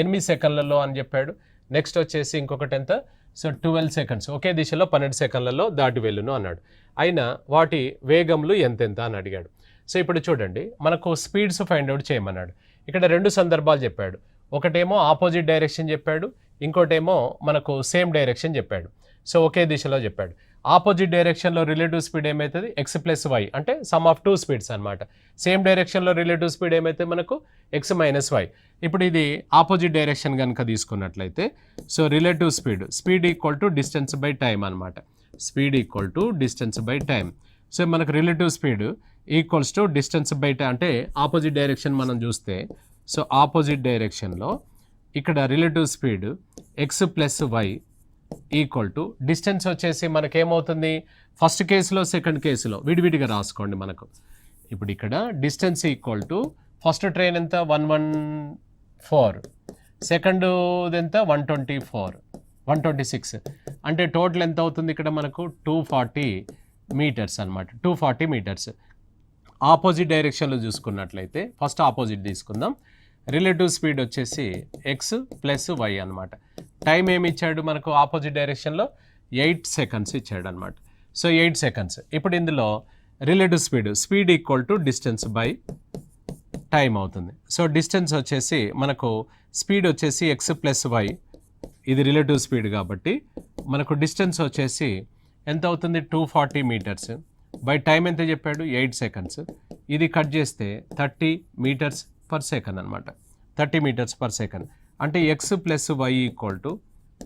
8 సెకండ్లలో అని చెప్పాడు. నెక్స్ట్ వచ్చేసి ఇంకొకటి ఎంత, సో 12 సెకండ్స్, ఒకే దిశలో 12 సెకండ్లలో దాటి వెళ్ళును అన్నాడు. అయినా వాటి వేగములు ఎంతెంత అని అడిగాడు. సో ఇప్పుడు చూడండి, మనకు స్పీడ్స్ ఫైండ్ అవుట్ చేయమన్నాడు. ఇక్కడ 2 సందర్భాలు చెప్పాడు. ఒకటేమో ఆపోజిట్ డైరెక్షన్ చెప్పాడు, ఇంకోటేమో మనకు సేమ్ డైరెక్షన్ చెప్పాడు. సో ఒకే దిశలో చెప్పాడు. ఆపోజిట్ డైరెక్షన్లో రిలేటివ్ స్పీడ్ ఏమవుతుంది, ఎక్స్ ప్లస్ వై, అంటే సమ్ ఆఫ్ టూ స్పీడ్స్ అనమాట. సేమ్ డైరెక్షన్లో రిలేటివ్ స్పీడ్ ఏమైతే మనకు ఎక్స్ మైనస్ వై. ఇప్పుడు ఇది ఆపోజిట్ డైరెక్షన్ కనుక తీసుకున్నట్లయితే, so relative speed equal to distance by time అనమాట. Speed equal to distance by time. So మనకు relative speed equals to distance by time, అంటే ఆపోజిట్ డైరెక్షన్ మనం చూస్తే, సో ఆపోజిట్ డైరెక్షన్లో ఇక్కడ relative speed x plus y equal to distance వచ్చేసి మనకేమవుతుంది, first కేసులో సెకండ్ కేసులో విడివిడిగా రాసుకోండి మనకు. ఇప్పుడు ఇక్కడ distance equal to first train ఎంత 114, సెకండ్ ఎంత 126, అంటే టోటల్ ఎంత అవుతుంది ఇక్కడ మనకు 240 మీటర్స్ అనమాట. 240 మీటర్స్. ఆపోజిట్ డైరెక్షన్లో చూసుకున్నట్లయితే ఫస్ట్ ఆపోజిట్ తీసుకుందాం. రిలేటివ్ స్పీడ్ వచ్చేసి ఎక్స్ ప్లస్ వై అనమాట. టైం ఏమి ఇచ్చాడు మనకు ఆపోజిట్ డైరెక్షన్లో 8 సెకండ్స్ ఇచ్చాడు అనమాట. So 8 seconds. ఇప్పుడు ఇందులో relative speed equal to distance by time అవుతుంది. సో డిస్టెన్స్ వచ్చేసి మనకు స్పీడ్ వచ్చేసి ఎక్స్ ప్లస్ వై, ఇది రిలేటివ్ స్పీడ్ కాబట్టి మనకు డిస్టెన్స్ వచ్చేసి ఎంత అవుతుంది 240 మీటర్స్ బై టైం ఎంత చెప్పాడు 8 సెకండ్స్. ఇది కట్ చేస్తే 30 మీటర్స్ పర్ సెకండ్ అనమాట. 30 మీటర్స్ పర్ సెకండ్ అంటే x plus y equal to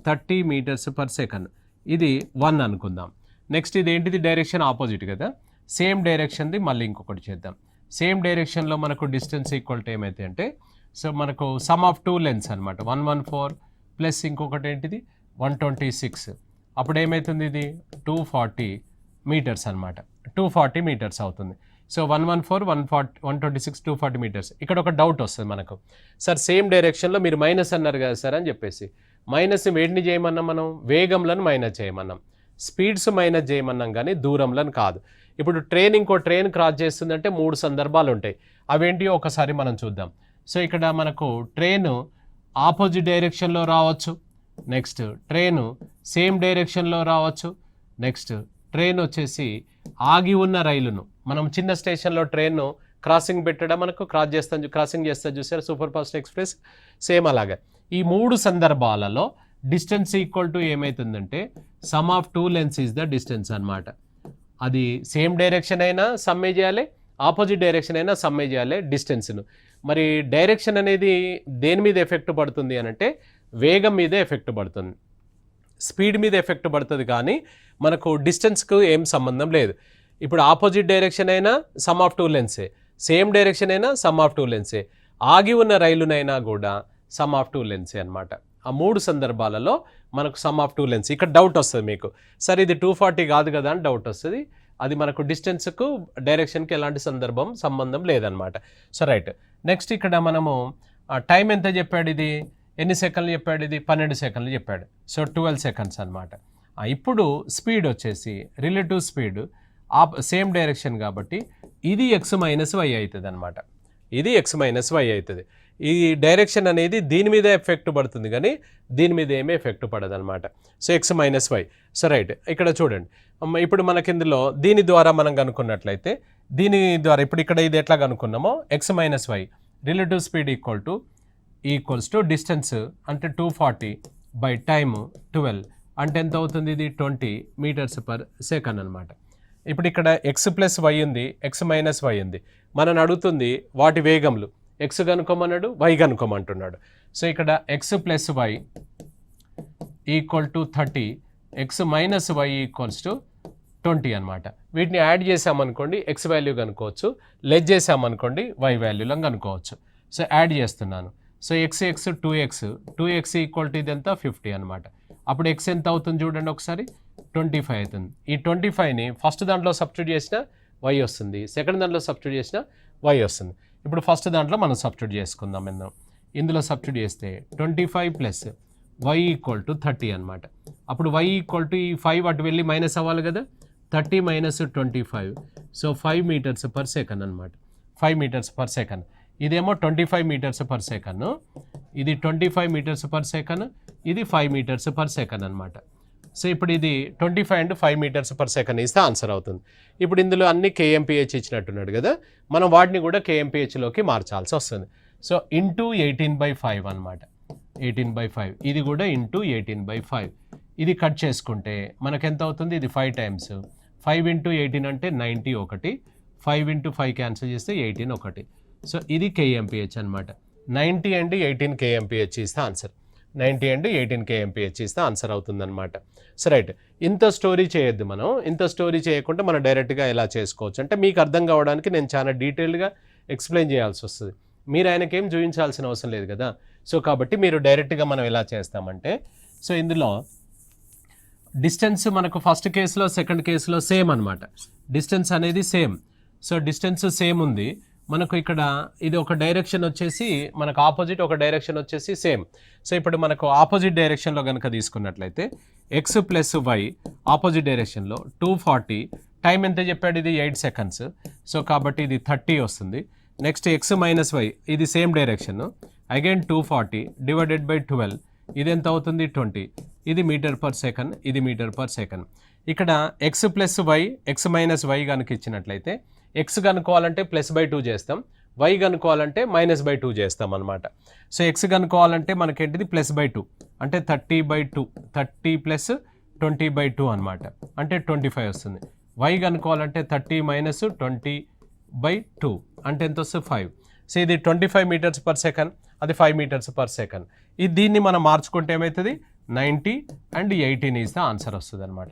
30 meters per second. ఇది 1 అనుకుందాం. నెక్స్ట్ ఇది ఏంటిది, డైరెక్షన్ ఆపోజిట్ కదా, సేమ్ డైరెక్షన్ది మళ్ళీ ఇంకొకటి చేద్దాం. సేమ్ డైరెక్షన్లో మనకు డిస్టెన్స్ ఈక్వల్ టు ఏమైతే అంటే, సో మనకు సమ్ ఆఫ్ టూ లెన్స్ అనమాట. 114 ప్లస్ ఇంకొకటి ఏంటిది 126. అప్పుడు ఏమవుతుంది, ఇది 240 మీటర్స్ అనమాట. 240 మీటర్స్ అవుతుంది. So 114, 126, 240 meters. ఇక్కడ ఒక డౌట్ వస్తుంది మనకు, సార్ సేమ్ డైరెక్షన్లో మీరు మైనస్ అన్నారు కదా సార్ అని చెప్పేసి. మైనస్ వేడిని చేయమన్నాం మనం, వేగంలను మైనస్ చేయమన్నాం, స్పీడ్స్ మైనస్ చేయమన్నాం కానీ దూరంలను కాదు. ఇప్పుడు ఇంకో ట్రైన్ క్రాస్ చేస్తుందంటే 3 సందర్భాలు ఉంటాయి. అవేంటియో ఒకసారి మనం చూద్దాం. సో ఇక్కడ మనకు ట్రైన్ ఆపోజిట్ డైరెక్షన్లో రావచ్చు, నెక్స్ట్ ట్రైన్ సేమ్ డైరెక్షన్లో రావచ్చు, నెక్స్ట్ ట్రైన్ వచ్చేసి ఆగి ఉన్న రైలును మనం చిన్న స్టేషన్లో ట్రైన్ను క్రాసింగ్ పెట్టడం, మనకు క్రాసింగ్ చేస్తా చూసారు సూపర్ ఫాస్ట్ ఎక్స్ప్రెస్, సేమ్ అలాగే. ఈ 3 సందర్భాలలో డిస్టెన్స్ ఈక్వల్ టు ఏమవుతుందంటే some of two lens is the distance అనమాట. అది సేమ్ డైరెక్షన్ అయినా సమ్మే చేయాలి, ఆపోజిట్ డైరెక్షన్ అయినా సమ్మే చేయాలి డిస్టెన్స్ను. మరి డైరెక్షన్ అనేది దేని మీద ఎఫెక్ట్ పడుతుంది అని అంటే వేగం మీదే ఎఫెక్ట్ పడుతుంది, స్పీడ్ మీద ఎఫెక్ట్ పడుతుంది, కానీ మనకు డిస్టెన్స్కు ఏం సంబంధం లేదు. ఇప్పుడు ఆపోజిట్ డైరెక్షన్ అయినా సమ్ ఆఫ్ టూ లెన్సే, సేమ్ డైరెక్షన్ అయినా సమ్ ఆఫ్ టూ లెన్సే, ఆగి ఉన్న రైలునైనా కూడా సమ్ ఆఫ్ టూ లెన్సే అనమాట. ఆ 3 సందర్భాలలో మనకు సమ్ ఆఫ్ టూ లెన్స్. ఇక్కడ డౌట్ వస్తుంది మీకు, సరే ఇది 240 కాదు కదా అని డౌట్ వస్తుంది. అది మనకు డిస్టెన్స్కు డైరెక్షన్కి ఎలాంటి సంబంధం లేదనమాట. So right. నెక్స్ట్ ఇక్కడ మనము టైం ఎంత చెప్పాడు, ఇది ఎన్ని సెకండ్లు చెప్పాడు, ఇది 12 సెకండ్లు చెప్పాడు. సో 12 సెకండ్స్ అనమాట. ఇప్పుడు స్పీడ్ వచ్చేసి రిలేటివ్ స్పీడ్ సేమ్ డైరెక్షన్ కాబట్టి ఇది ఎక్స్ మైనస్ వై అవుతుంది అనమాట. ఇది ఎక్స్ మైనస్ వై అవుతుంది. ఈ డైరెక్షన్ అనేది దీని మీద ఎఫెక్ట్ పడుతుంది కానీ దీని మీద ఏమీ ఎఫెక్ట్ పడదు అనమాట. So x minus y. So right. ఇక్కడ చూడండి, ఇప్పుడు మనకి ఇందులో దీని ద్వారా మనం కనుక్కున్నట్లయితే, దీని ద్వారా ఇప్పుడు ఇక్కడ ఇది ఎట్లా కనుక్కున్నామో x minus y relative speed equals to distance అంటే 240 బై టైమ్ 12 అంటే ఎంత అవుతుంది, ఇది 20 మీటర్స్ పర్ సెకండ్ అనమాట. ఇప్పుడు ఇక్కడ ఎక్స్ ప్లస్ వై ఉంది, ఎక్స్ మైనస్ వై ఉంది. మనని అడుగుతుంది వాటి వేగములు, ఎక్స్ కనుక్కోమన్నాడు, వై కనుక్కోమంటున్నాడు. సో ఇక్కడ x plus y equal to 30, x minus y equals to 20 అనమాట. వీటిని యాడ్ చేసామనుకోండి ఎక్స్ వాల్యూ కనుక్కోవచ్చు, లెస్ చేసామనుకోండి వై వాల్యూలో కనుక్కోవచ్చు. సో యాడ్ చేస్తున్నాను. So x 2x equal to ఇది ఎంత 50 అనమాట. అప్పుడు ఎక్స్ ఎంత అవుతుంది చూడండి ఒకసారి, 25 అవుతుంది. ఈ 25ని ఫస్ట్ దాంట్లో సబ్స్టిట్యూట్ చేసిన వై వస్తుంది, సెకండ్ దాంట్లో సబ్స్టిట్యూట్ చేసిన వై వస్తుంది. ఇప్పుడు ఫస్ట్ దాంట్లో మనం సబ్స్టిట్యూట్ చేసుకుందాం. ఇందులో సబ్స్టిట్యూట్ చేస్తే 25 ప్లస్ వై ఈక్వల్ టు 30 అనమాట. అప్పుడు వై ఈక్వల్ టు ఈ 5 అటు వెళ్ళి మైనస్ అవ్వాలి కదా, 30 minus 25, so 5 meters per second అనమాట. 5 మీటర్స్ పర్ సెకండ్. ఇదేమో 25 మీటర్స్ పర్ సెకండ్, ఇది 25 మీటర్స్ పర్ సెకండ్, ఇది 5 మీటర్స్ పర్ సెకండ్ అనమాట. సో ఇప్పుడు ఇది 25 అండ్ 5 మీటర్స్ పర్ సెకండ్ ఇస్తే ఆన్సర్ అవుతుంది. ఇప్పుడు ఇందులో అన్ని KMPH ఇచ్చినట్టున్నాడు కదా, మనం వాటిని కూడా KMPHలోకి మార్చాల్సి వస్తుంది. సో ఇంటూ 18/5 అనమాట. 18/5 ఇది కూడా ఇంటూ 18/5. ఇది కట్ చేసుకుంటే మనకు ఎంత అవుతుంది, ఇది 5 టైమ్స్ 5 × 18 అంటే 90 ఒకటి, 5 × 5 క్యాన్సిల్ చేస్తే 18 ఒకటి. సో ఇది kmph అనమాట. 90 and 18 kmph ఇస్తే ఆన్సర్, 90 and 18 kmph ఇస్తే ఆన్సర్ అవుతుందన్నమాట. సో రైట్, ఇంత స్టోరీ చేయొద్దు మనం, ఇంత స్టోరీ చేయకుండా మనం డైరెక్ట్గా ఎలా చేసుకోవచ్చు అంటే మీకు అర్థం కావడానికి నేను చాలా డీటెయిల్డ్గా ఎక్స్ప్లెయిన్ చేయాల్సి వస్తుంది. మీరు ఆయనకేం చూపించాల్సిన అవసరం లేదు కదా. సో కాబట్టి మీరు డైరెక్ట్గా మనం ఎలా చేస్తామంటే, సో ఇందులో డిస్టెన్స్ మనకు ఫస్ట్ కేసులో సెకండ్ కేసులో సేమ్ అనమాట, డిస్టెన్స్ అనేది సేమ్. సో డిస్టెన్స్ సేమ్ ఉంది మనకు. ఇక్కడ ఇది ఒక డైరెక్షన్ వచ్చేసి మనకు ఆపోజిట్, ఒక డైరెక్షన్ వచ్చేసి సేమ్. సో ఇప్పుడు మనకు ఆపోజిట్ డైరెక్షన్లో కనుక తీసుకున్నట్లయితే ఎక్స్ ప్లస్ వై ఆపోజిట్ డైరెక్షన్లో 240, టైం ఎంత చెప్పాడు, ఇది 8 సెకండ్స్. సో కాబట్టి ఇది 30 వస్తుంది. నెక్స్ట్ ఎక్స్ మైనస్ వై, ఇది same direction, again 240 divided by 12, ఇది ఎంత అవుతుంది 20. ఇది మీటర్ పర్ సెకండ్, ఇది మీటర్ పర్ సెకండ్. ఇక్కడ x plus y, x minus y కనుక ఇచ్చినట్లయితే ఎక్స్ కనుక్కోవాలంటే +/2 చేస్తాం, వై కనుక్కోవాలంటే -/2 చేస్తాం అనమాట. సో ఎక్స్ కనుక్కోవాలంటే మనకేంటిది +/2 అంటే 30/2, 30 + 20/2 అనమాట, అంటే 25 వస్తుంది. వై కనుక్కోవాలంటే 30 - 20/2 అంటే ఎంత వస్తుంది 5. సో ఇది 25 మీటర్స్ పర్ సెకండ్, అది 5 మీటర్స్ పర్ సెకండ్. ఇది దీన్ని మనం మార్చుకుంటే ఏమవుతుంది 90 and 18 ఇస్తే ఆన్సర్ వస్తుంది అనమాట.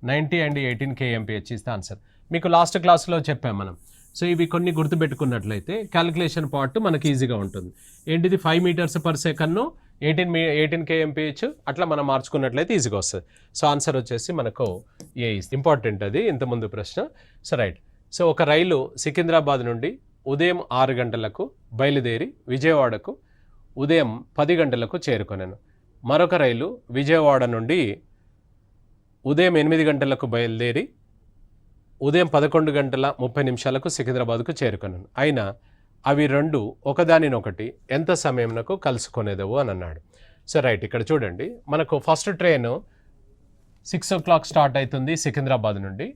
90 and 18 kmph ఇస్తే ఆన్సర్. మీకు లాస్ట్ క్లాస్లో చెప్పాం మనం. సో ఇవి కొన్ని గుర్తుపెట్టుకున్నట్లయితే క్యాలిక్యులేషన్ పార్ట్ మనకి ఈజీగా ఉంటుంది. ఏంటిది 5 మీటర్స్ పర్ సెకండ్ 18 kmph అట్లా మనం మార్చుకున్నట్లయితే ఈజీగా వస్తుంది. సో ఆన్సర్ వచ్చేసి మనకు ఏ ఇస్తుంది. ఇంపార్టెంట్ అది ఇంతకుముందు ప్రశ్న. So right. సో ఒక రైలు సికింద్రాబాద్ నుండి ఉదయం 6 గంటలకు బయలుదేరి విజయవాడకు ఉదయం 10 గంటలకు చేరుకొనెను. మరొక రైలు విజయవాడ నుండి ఉదయం 8 గంటలకు బయలుదేరి ఉదయం 11:30 సికింద్రాబాద్కు చేరుకొనెను. అయినా అవి రెండు ఒకదానినొకటి ఎంత సమయంకు కలుసుకునేదవు అని అన్నాడు. సో రైట్, ఇక్కడ చూడండి మనకు ఫస్ట్ ట్రైన్ 6 o'clock స్టార్ట్ అవుతుంది సికింద్రాబాద్ నుండి,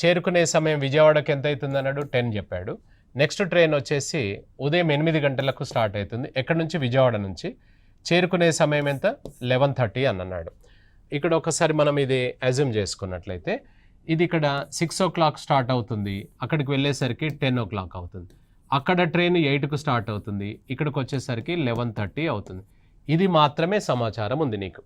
చేరుకునే సమయం విజయవాడకి ఎంత అవుతుంది అన్నాడు 10 చెప్పాడు. నెక్స్ట్ ట్రైన్ వచ్చేసి ఉదయం 8 గంటలకు స్టార్ట్ అవుతుంది, ఎక్కడి నుంచి విజయవాడ నుంచి, చేరుకునే సమయం ఎంత 11:30 అని అన్నాడు. ఇక్కడ ఒకసారి మనం ఇది అజ్యూమ్ చేసుకున్నట్లయితే ఇది ఇక్కడ 6 o'clock స్టార్ట్ అవుతుంది, అక్కడికి వెళ్ళేసరికి 10 o'clock అవుతుంది. అక్కడ ట్రైన్ 8కు స్టార్ట్ అవుతుంది, ఇక్కడికి వచ్చేసరికి 11:30 అవుతుంది. ఇది మాత్రమే సమాచారం ఉంది నీకు,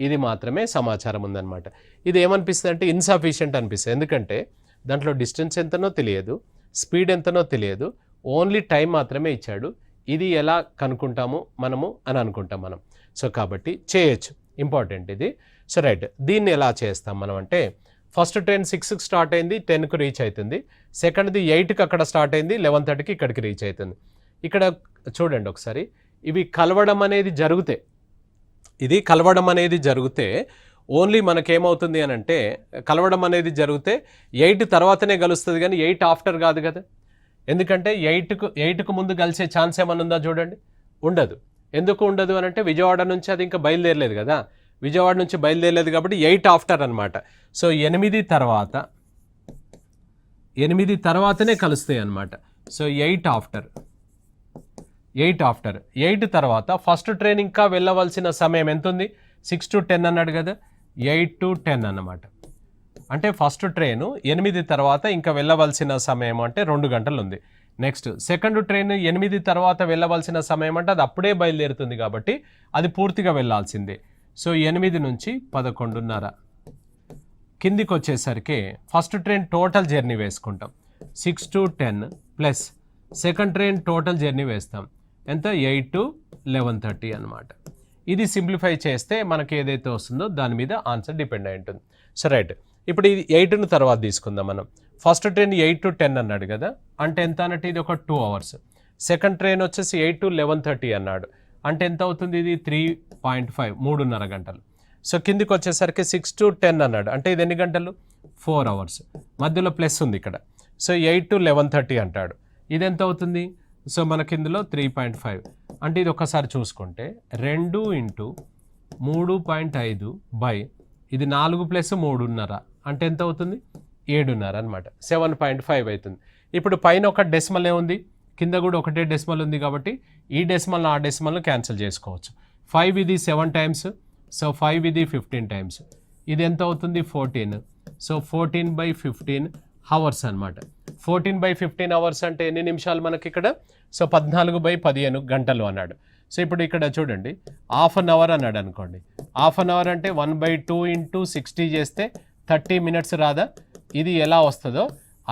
ఇది మాత్రమే సమాచారం ఉందన్నమాట. ఇది ఏమనిపిస్తుంది అంటే ఇన్సఫిషియెంట్ అనిపిస్తుంది, ఎందుకంటే దాంట్లో డిస్టెన్స్ ఎంతనో తెలియదు, స్పీడ్ ఎంతనో తెలియదు, ఓన్లీ టైం మాత్రమే ఇచ్చాడు. ఇది ఎలా కనుక్కుంటాము మనము అని అనుకుంటాం మనం. సో కాబట్టి చేయొచ్చు, ఇంపార్టెంట్ ఇది. సో రైట్, దీన్ని ఎలా చేస్తాం మనం అంటే ఫస్ట్ ట్రైన్ 6కి స్టార్ట్ అయింది, 10కు రీచ్ అవుతుంది. సెకండ్ది 8కి అక్కడ స్టార్ట్ అయింది, 11:30కి ఇక్కడికి రీచ్ అవుతుంది. ఇక్కడ చూడండి ఒకసారి, ఇవి కలవడం అనేది జరిగితే, ఇది కలవడం అనేది జరిగితే ఓన్లీ మనకేమవుతుంది అని అంటే కలవడం అనేది జరిగితే 8 తర్వాతనే కలుస్తుంది కానీ 8 ఆఫ్టర్ కాదు కదా. ఎందుకంటే 8కు ముందు కలిసే ఛాన్స్ ఏమన్నా ఉందా చూడండి, ఉండదు. ఎందుకు ఉండదు అని అంటే విజయవాడ నుంచి అది ఇంకా బయలుదేరలేదు కదా, విజయవాడ నుంచి బయలుదేరలేదు కాబట్టి 8 ఆఫ్టర్ అనమాట. సో 8 తర్వాతనే కలుస్తాయి అనమాట. సో 8 తర్వాత ఫస్ట్ ట్రైన్ ఇంకా వెళ్ళవలసిన సమయం ఎంత ఉంది, 6 to 10 అన్నాడు కదా, 8 to 10 అన్నమాట. అంటే ఫస్ట్ ట్రైన్ 8 తర్వాత ఇంకా వెళ్ళవలసిన సమయం అంటే 2 గంటలు ఉంది. నెక్స్ట్ సెకండ్ ట్రైన్ 8 తర్వాత వెళ్ళవలసిన సమయం అంటే అది అప్పుడే బయలుదేరుతుంది కాబట్టి అది పూర్తిగా వెళ్ళాల్సిందే. సో 8 నుంచి 11:30 కిందికి వచ్చేసరికి ఫస్ట్ ట్రైన్ టోటల్ జర్నీ వేసుకుంటాం, 6 to 10 plus second train total journey వేస్తాం, ఎంత 8 to 11:30 అనమాట. ఇది సింప్లిఫై చేస్తే మనకి ఏదైతే వస్తుందో దాని మీద ఆన్సర్ డిపెండ్ అయి ఉంటుంది. సో రైట్, ఇప్పుడు ఇది 8ను తర్వాత తీసుకుందాం మనం. ఫస్ట్ ట్రైన్ 8 to 10 అన్నాడు కదా, అంటే ఎంత అన్నట్టు ఇది ఒక 2 hours. సెకండ్ ట్రైన్ వచ్చేసి 8 to 11:30 అన్నాడు, అంటే ఎంత అవుతుంది, ఇది 3.5 3.5 గంటలు. సో కిందికి వచ్చేసరికి 6 to 10 అన్నాడు, అంటే ఇది ఎన్ని గంటలు 4 hours. మధ్యలో ప్లస్ ఉంది ఇక్కడ. సో 8 to 11:30 అంటాడు, ఇది ఎంత అవుతుంది, సో మనకి ఇందులో 3.5 అంటే ఇది ఒకసారి చూసుకుంటే 2 × 3.5 బై ఇది 4 + 3.5 అంటే ఎంత అవుతుంది 7.5 అనమాట, 7.5 అవుతుంది. ఇప్పుడు పైన ఒక డెసిమల్ ఉంది, కింద కూడా ఒకటే డెసిమల్ ఉంది కాబట్టి ఈ డెసిమల్ ఆ డెసిమల్ను క్యాన్సిల్ చేసుకోవచ్చు. 5 ఇది 7 times, సో 5 ఇది 15 టైమ్స్, ఇది ఎంత అవుతుంది 14. సో 14/15 అవర్స్ అనమాట. 14/15 అవర్స్ అంటే ఎన్ని నిమిషాలు మనకి ఇక్కడ? సో 14/15 గంటలు అన్నాడు. సో ఇప్పుడు ఇక్కడ చూడండి, హాఫ్ అన్ అవర్ అన్నాడు అనుకోండి. హాఫ్ అన్ అవర్ అంటే 1/2 × 60 చేస్తే 30 మినిట్స్ రాదా? ఇది ఎలా వస్తుందో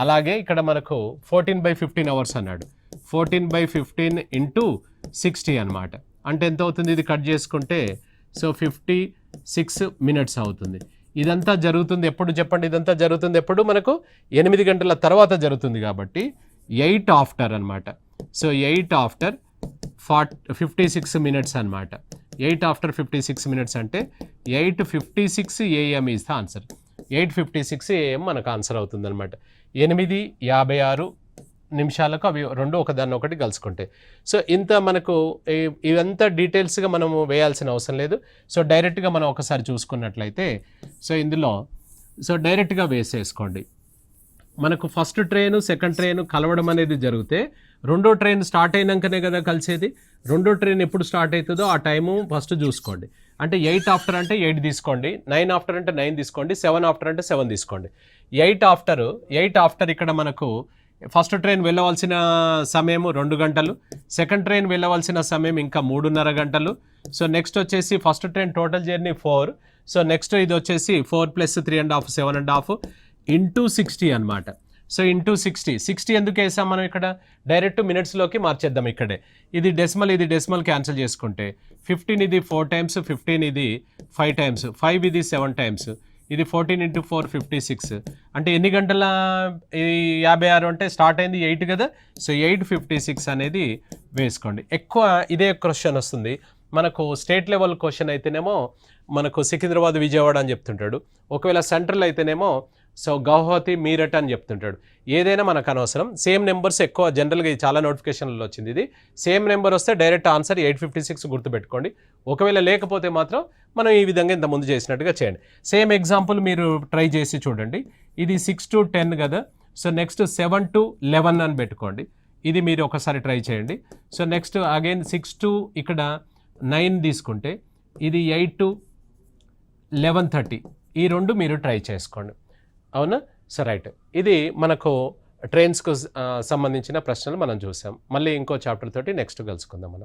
అలాగే ఇక్కడ మనకు 14/15 అవర్స్ అన్నాడు. 14/15 × 60 అనమాట. అంటే ఎంత అవుతుంది? ఇది కట్ చేసుకుంటే సో 56 మినిట్స్ అవుతుంది. ఇదంతా జరుగుతుంది ఎప్పుడు చెప్పండి? ఇదంతా జరుగుతుంది ఎప్పుడు? మనకు 8 గంటల తర్వాత జరుగుతుంది కాబట్టి 8 ఆఫ్టర్ అనమాట. సో 8 ఆఫ్టర్ 56 మినిట్స్ అనమాట. 8 ఆఫ్టర్ 56 మినిట్స్ అంటే 8:56 AM is the answer. 8:56 AM మనకు ఆన్సర్ అవుతుంది అనమాట. 8:56 నిమిషాలకు అవి రెండు ఒకదాన్ని ఒకటి కలుసుకుంటాయి. సో ఇంత మనకు ఇదంతా డీటెయిల్స్గా మనము వేయాల్సిన అవసరం లేదు. సో డైరెక్ట్గా మనం ఒకసారి చూసుకున్నట్లయితే సో ఇందులో సో డైరెక్ట్గా వేసేసుకోండి. మనకు ఫస్ట్ ట్రైన్ సెకండ్ ట్రైన్ కలవడం అనేది జరిగితే రెండో ట్రైన్ స్టార్ట్ అయినాకనే కదా కలిసేది. రెండో ట్రైన్ ఎప్పుడు స్టార్ట్ అవుతుందో ఆ టైము ఫస్ట్ చూసుకోండి. అంటే 8 ఆఫ్టర్ అంటే 8 తీసుకోండి, 9 ఆఫ్టర్ అంటే 9 తీసుకోండి, 7 ఆఫ్టర్ అంటే 7 తీసుకోండి. 8 ఆఫ్టర్ ఇక్కడ మనకు ఫస్ట్ ట్రైన్ వెళ్ళవలసిన సమయం 2 గంటలు, సెకండ్ ట్రైన్ వెళ్ళవలసిన సమయం ఇంకా 3.5 గంటలు. సో నెక్స్ట్ వచ్చేసి first train total journey 4. So next ఇది వచ్చేసి 4 + 3.5 7.5 × 60 అనమాట. సో ఇంటూ 60 ఎందుకు వేసాం మనం ఇక్కడ? డైరెక్ట్ మినిట్స్లోకి మార్చేద్దాం ఇక్కడే. ఇది డెసిమల్ క్యాన్సిల్ చేసుకుంటే 15 ఇది 4 టైమ్స్, 15 ఇది 5 టైమ్స్, 5 ఇది 7 టైమ్స్, ఇది 14 × 4 56. అంటే ఎన్ని గంటల 56 అంటే స్టార్ట్ అయింది 8 కదా. సో 8:56 అనేది వేసుకోండి. ఎక్కువ ఇదే క్వశ్చన్ వస్తుంది మనకు. స్టేట్ లెవెల్ క్వశ్చన్ అయితేనేమో మనకు సికింద్రాబాద్ విజయవాడ అని చెప్తుంటాడు. ఒకవేళ సెంట్రల్ అయితేనేమో సో గౌహతి మీరట్ అని చెప్తుంటాడు. ఏదైనా మనకు అనవసరం. సేమ్ నెంబర్స్ ఎక్కువ జనరల్గా చాలా నోటిఫికేషన్లలో వచ్చింది. ఇది సేమ్ నెంబర్ వస్తే డైరెక్ట్ ఆన్సర్ 8:56 గుర్తుపెట్టుకోండి. ఒకవేళ లేకపోతే మాత్రం మనం ఈ విధంగా ఇంతకుముందు చేసినట్టుగా చేయండి. సేమ్ ఎగ్జాంపుల్ మీరు ట్రై చేసి చూడండి. ఇది 6 to 10 కదా. సో నెక్స్ట్ 7 to 11 అని పెట్టుకోండి. ఇది మీరు ఒకసారి ట్రై చేయండి. సో నెక్స్ట్ అగైన్ 6 to ఇక్కడ 9 తీసుకుంటే ఇది 8 to 11:30. ఈ రెండు మీరు ట్రై చేసుకోండి. అవునా? సో రైట్, ఇది మనకు ట్రైన్స్కు సంబంధించిన ప్రశ్నలు మనం చూసాం. మళ్ళీ ఇంకో చాప్టర్ తోటి నెక్స్ట్ కలుసుకుందాం మనం.